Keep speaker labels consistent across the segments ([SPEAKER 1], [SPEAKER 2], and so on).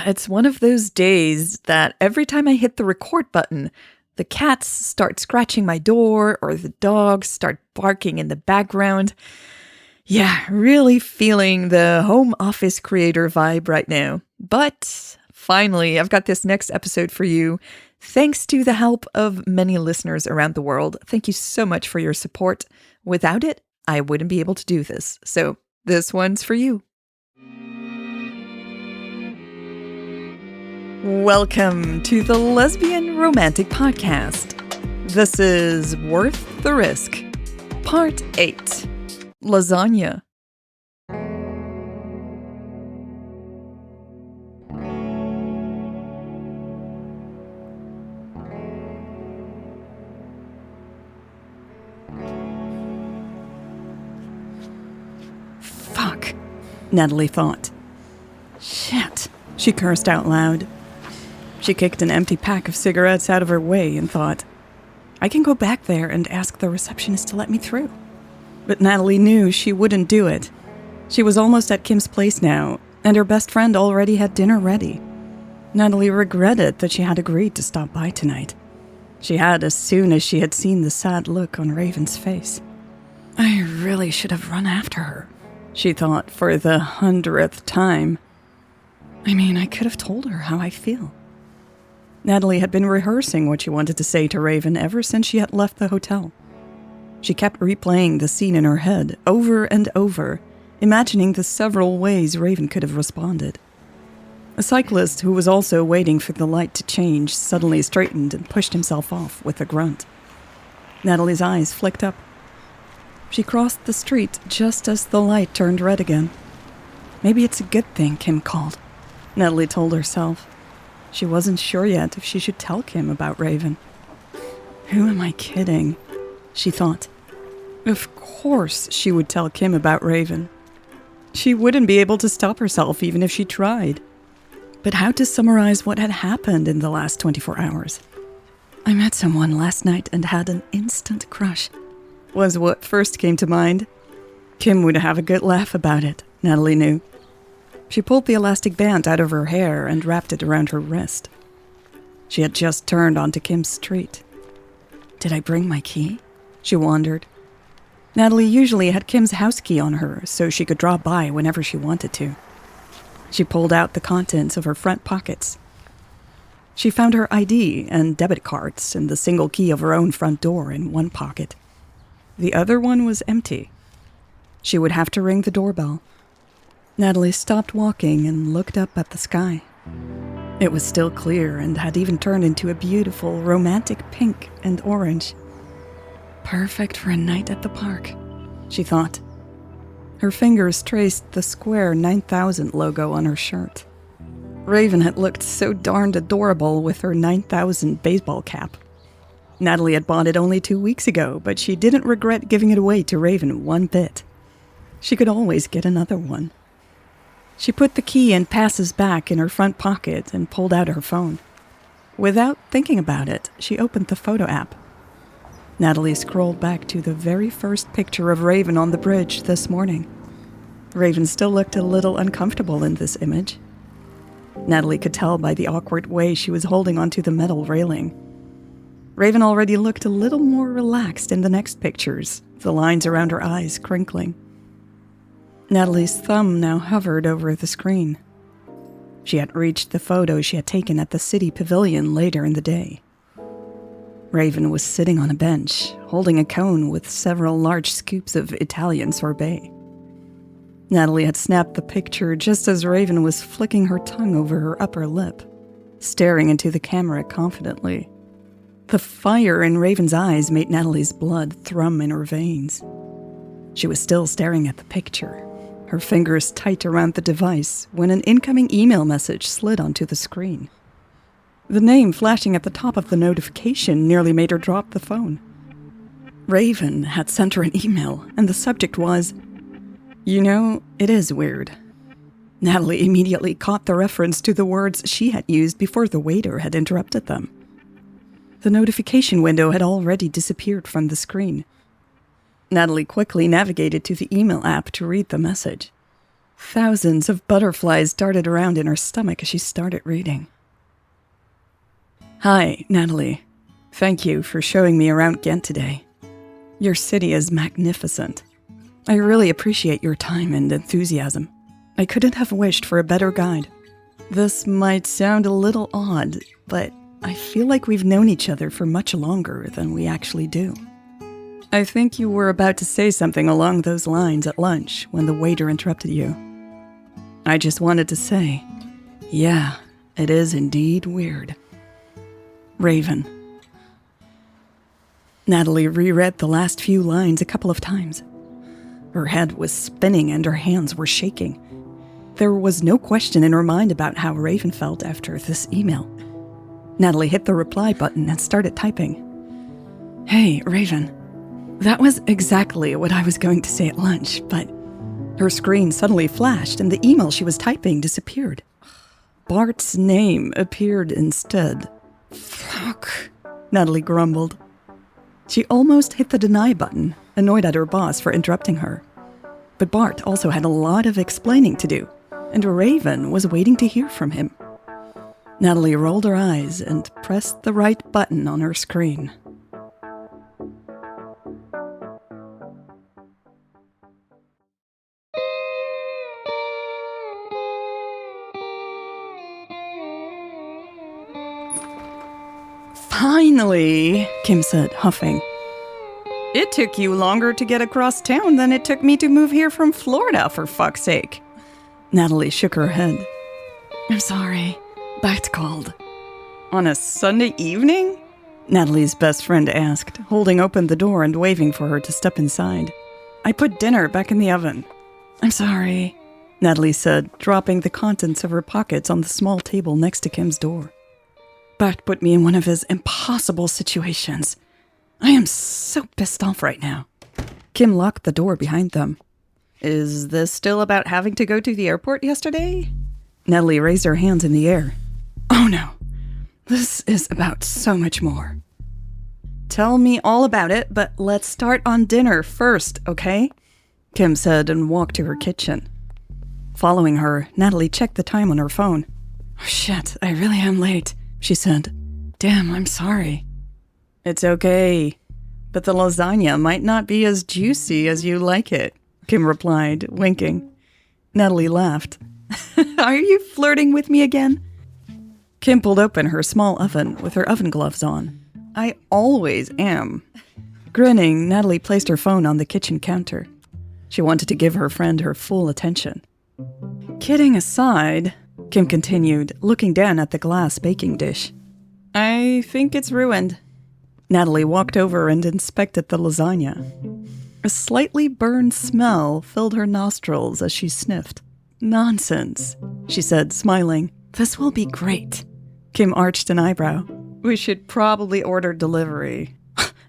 [SPEAKER 1] It's one of those days that every time I hit the record button, the cats start scratching my door or the dogs start barking in the background. Yeah, really feeling the home office creator vibe right now. But finally, I've got this next episode for you. Thanks to the help of many listeners around the world. Thank you so much for your support. Without it, I wouldn't be able to do this. So this one's for you. Welcome to the Lesbian Romantic Podcast. This is Worth the Risk, Part 8, Lasagna. Fuck, Nathalie thought. Shit, she cursed out loud. She kicked an empty pack of cigarettes out of her way and thought, I can go back there and ask the receptionist to let me through. But Nathalie knew she wouldn't do it. She was almost at Kim's place now, and her best friend already had dinner ready. Nathalie regretted that she had agreed to stop by tonight. She had as soon as she had seen the sad look on Raven's face. I really should have run after her, she thought for the 100th time. I mean, I could have told her how I feel. Nathalie had been rehearsing what she wanted to say to Raven ever since she had left the hotel. She kept replaying the scene in her head over and over, imagining the several ways Raven could have responded. A cyclist who was also waiting for the light to change suddenly straightened and pushed himself off with a grunt. Nathalie's eyes flicked up. She crossed the street just as the light turned red again. Maybe it's a good thing Kim called, Nathalie told herself. She wasn't sure yet if she should tell Kim about Raven. Who am I kidding? She thought. Of course she would tell Kim about Raven. She wouldn't be able to stop herself even if she tried. But how to summarize what had happened in the last 24 hours? I met someone last night and had an instant crush, was what first came to mind. Kim would have a good laugh about it, Nathalie knew. She pulled the elastic band out of her hair and wrapped it around her wrist. She had just turned onto Kim's street. Did I bring my key? She wondered. Nathalie usually had Kim's house key on her, so she could drop by whenever she wanted to. She pulled out the contents of her front pockets. She found her ID and debit cards and the single key of her own front door in one pocket. The other one was empty. She would have to ring the doorbell. Nathalie stopped walking and looked up at the sky. It was still clear and had even turned into a beautiful, romantic pink and orange. Perfect for a night at the park, she thought. Her fingers traced the square 9000 logo on her shirt. Raven had looked so darned adorable with her 9000 baseball cap. Nathalie had bought it only 2 weeks ago, but she didn't regret giving it away to Raven one bit. She could always get another one. She put the key and passes back in her front pocket and pulled out her phone. Without thinking about it, she opened the photo app. Nathalie scrolled back to the very first picture of Raven on the bridge this morning. Raven still looked a little uncomfortable in this image. Nathalie could tell by the awkward way she was holding onto the metal railing. Raven already looked a little more relaxed in the next pictures, the lines around her eyes crinkling. Nathalie's thumb now hovered over the screen. She had reached the photo she had taken at the city pavilion later in the day. Raven was sitting on a bench, holding a cone with several large scoops of Italian sorbet. Nathalie had snapped the picture just as Raven was flicking her tongue over her upper lip, staring into the camera confidently. The fire in Raven's eyes made Nathalie's blood thrum in her veins. She was still staring at the picture, her fingers tight around the device, when an incoming email message slid onto the screen. The name flashing at the top of the notification nearly made her drop the phone. Raven had sent her an email, and the subject was, "You know, it is weird." Nathalie immediately caught the reference to the words she had used before the waiter had interrupted them. The notification window had already disappeared from the screen. Nathalie quickly navigated to the email app to read the message. Thousands of butterflies darted around in her stomach as she started reading. Hi, Nathalie. Thank you for showing me around Ghent today. Your city is magnificent. I really appreciate your time and enthusiasm. I couldn't have wished for a better guide. This might sound a little odd, but I feel like we've known each other for much longer than we actually do. I think you were about to say something along those lines at lunch when the waiter interrupted you. I just wanted to say, yeah, it is indeed weird. Raven. Nathalie reread the last few lines a couple of times. Her head was spinning and her hands were shaking. There was no question in her mind about how Raven felt after this email. Nathalie hit the reply button and started typing. Hey, Raven. That was exactly what I was going to say at lunch, but her screen suddenly flashed and the email she was typing disappeared. Bart's name appeared instead. Fuck, Nathalie grumbled. She almost hit the deny button, annoyed at her boss for interrupting her. But Bart also had a lot of explaining to do, and Raven was waiting to hear from him. Nathalie rolled her eyes and pressed the right button on her screen. Finally, Kim said, huffing. It took you longer to get across town than it took me to move here from Florida, for fuck's sake. Nathalie shook her head. I'm sorry. Bart called. On a Sunday evening? Nathalie's best friend asked, holding open the door and waving for her to step inside. I put dinner back in the oven. I'm sorry, Nathalie said, dropping the contents of her pockets on the small table next to Kim's door. Bart put me in one of his impossible situations. I am so pissed off right now. Kim locked the door behind them. Is this still about having to go to the airport yesterday? Nathalie raised her hands in the air. Oh no, this is about so much more. Tell me all about it, but let's start on dinner first, okay? Kim said and walked to her kitchen. Following her, Nathalie checked the time on her phone. Oh shit, I really am late, she said. Damn, I'm sorry. It's okay, but the lasagna might not be as juicy as you like it, Kim replied, winking. Nathalie laughed. Are you flirting with me again? Kim pulled open her small oven with her oven gloves on. I always am. Grinning, Nathalie placed her phone on the kitchen counter. She wanted to give her friend her full attention. Kidding aside, Kim continued, looking down at the glass baking dish. I think it's ruined. Nathalie walked over and inspected the lasagna. A slightly burned smell filled her nostrils as she sniffed. Nonsense, she said, smiling. This will be great. Kim arched an eyebrow. We should probably order delivery.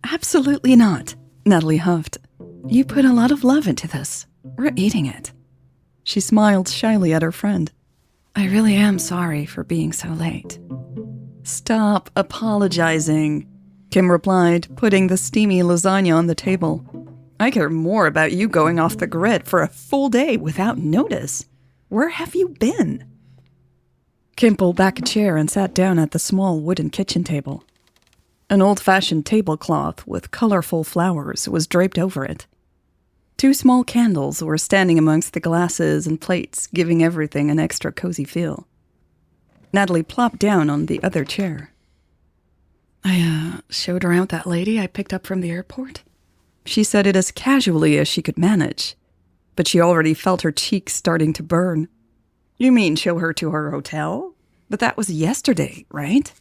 [SPEAKER 1] Absolutely not, Nathalie huffed. You put a lot of love into this. We're eating it. She smiled shyly at her friend. I really am sorry for being so late. Stop apologizing, Kim replied, putting the steamy lasagna on the table. I care more about you going off the grid for a full day without notice. Where have you been? Kim pulled back a chair and sat down at the small wooden kitchen table. An old-fashioned tablecloth with colorful flowers was draped over it. 2 small candles were standing amongst the glasses and plates, giving everything an extra cozy feel. Nathalie plopped down on the other chair. I showed around that lady I picked up from the airport. She said it as casually as she could manage, but she already felt her cheeks starting to burn. You mean show her to her hotel? But that was yesterday, right?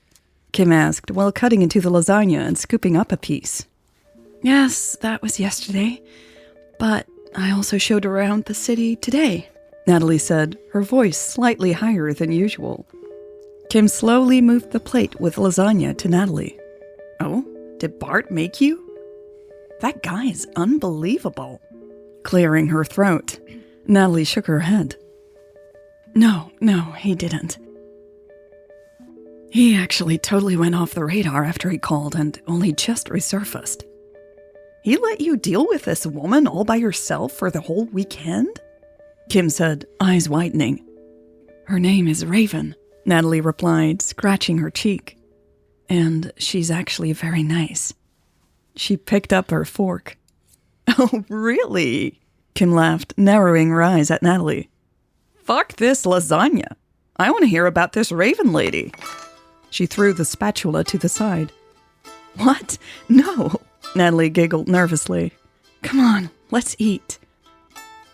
[SPEAKER 1] Kim asked while cutting into the lasagna and scooping up a piece. Yes, that was yesterday, but I also showed around the city today, Nathalie said, her voice slightly higher than usual. Kim slowly moved the plate with lasagna to Nathalie. Oh, did Bart make you? That guy is unbelievable. Clearing her throat, Nathalie shook her head. No, he didn't. He actually totally went off the radar after he called and only just resurfaced. He let you deal with this woman all by yourself for the whole weekend? Kim said, eyes widening. Her name is Raven, Nathalie replied, scratching her cheek. And she's actually very nice. She picked up her fork. Oh, really? Kim laughed, narrowing her eyes at Nathalie. Fuck this lasagna. I want to hear about this Raven lady. She threw the spatula to the side. What? No, Nathalie giggled nervously. Come on, let's eat.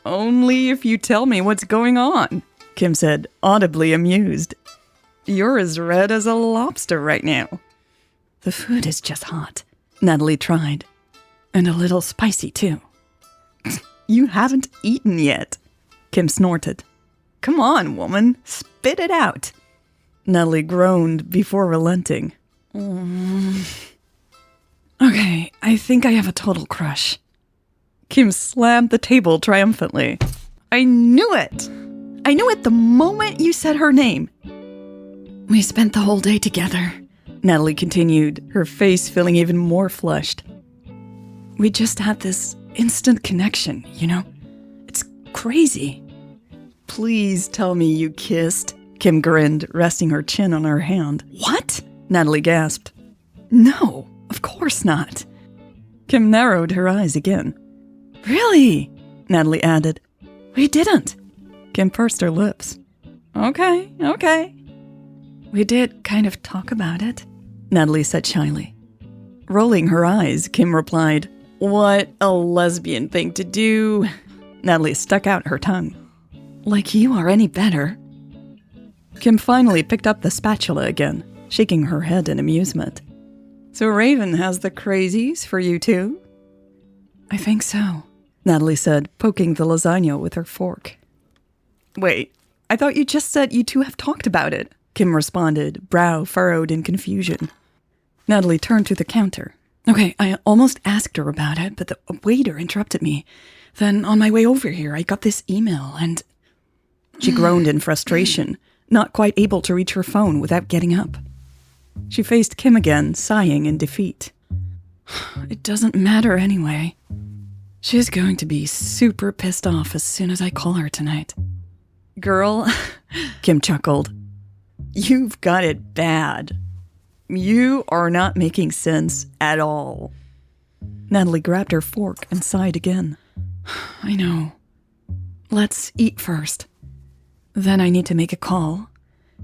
[SPEAKER 1] Only if you tell me what's going on, Kim said, audibly amused. You're as red as a lobster right now. The food is just hot, Nathalie tried. And a little spicy, too. You haven't eaten yet, Kim snorted. Come on, woman, spit it out. Nathalie groaned before relenting. Okay, I think I have a total crush. Kim slammed the table triumphantly. I knew it! I knew it the moment you said her name. We spent the whole day together, Nathalie continued, her face feeling even more flushed. We just had this instant connection, you know? It's crazy. Please tell me you kissed, Kim grinned, resting her chin on her hand. What? Nathalie gasped. No, of course not. Kim narrowed her eyes again. Really? Nathalie added. We didn't. Kim pursed her lips. Okay. We did kind of talk about it, Nathalie said shyly. Rolling her eyes, Kim replied, What a lesbian thing to do. Nathalie stuck out her tongue. Like you are any better. Kim finally picked up the spatula again, shaking her head in amusement. So Raven has the crazies for you too? I think so, Nathalie said, poking the lasagna with her fork. Wait, I thought you just said you two have talked about it, Kim responded, brow furrowed in confusion. Nathalie turned to the counter. Okay, I almost asked her about it, but the waiter interrupted me. Then on my way over here, I got this email and... She groaned in frustration, not quite able to reach her phone without getting up. She faced Kim again, sighing in defeat. It doesn't matter anyway. She's going to be super pissed off as soon as I call her tonight. Girl, Kim chuckled. You've got it bad. You are not making sense at all. Nathalie grabbed her fork and sighed again. I know. Let's eat first. Then I need to make a call,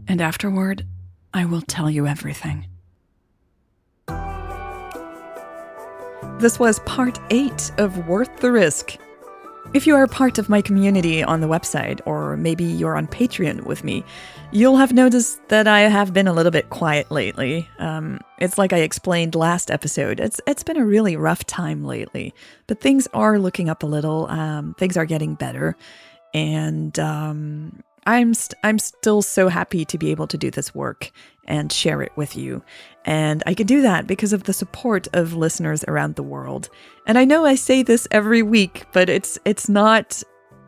[SPEAKER 1] and afterward, I will tell you everything. This was part 8 of Worth the Risk. If you are part of my community on the website, or maybe you're on Patreon with me, you'll have noticed that I have been a little bit quiet lately. It's like I explained last episode. It's been a really rough time lately, but things are looking up a little. Things are getting better, and I'm still so happy to be able to do this work and share it with you. And I can do that because of the support of listeners around the world. And I know I say this every week, but it's not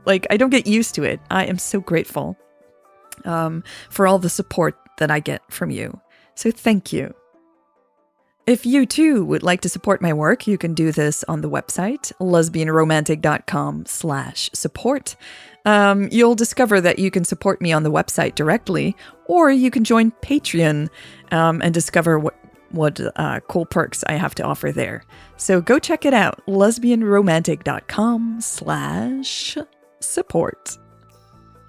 [SPEAKER 1] like I don't get used to it. I am so grateful for all the support that I get from you. So thank you. If you too would like to support my work, you can do this on the website, lesbianromantic.com/support. You'll discover that you can support me on the website directly, or you can join Patreon and discover what cool perks I have to offer there. So go check it out, lesbianromantic.com/support.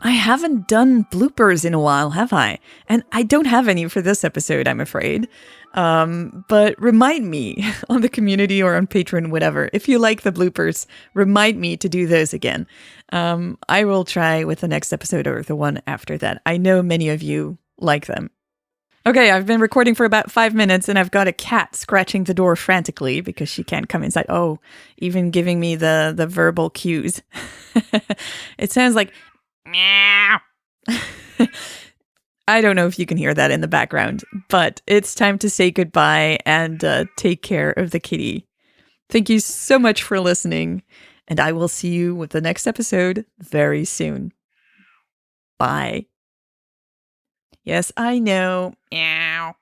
[SPEAKER 1] I haven't done bloopers in a while, have I? And I don't have any for this episode, I'm afraid. But remind me on the community or on Patreon, whatever. If you like the bloopers, remind me to do those again. I will try with the next episode or the one after that. I know many of you like them. Okay, I've been recording for about 5 minutes and I've got a cat scratching the door frantically because she can't come inside. Oh, even giving me the verbal cues. It sounds like meow. I don't know if you can hear that in the background, but it's time to say goodbye and take care of the kitty. Thank you so much for listening, and I will see you with the next episode very soon. Bye. Yes, I know. Meow.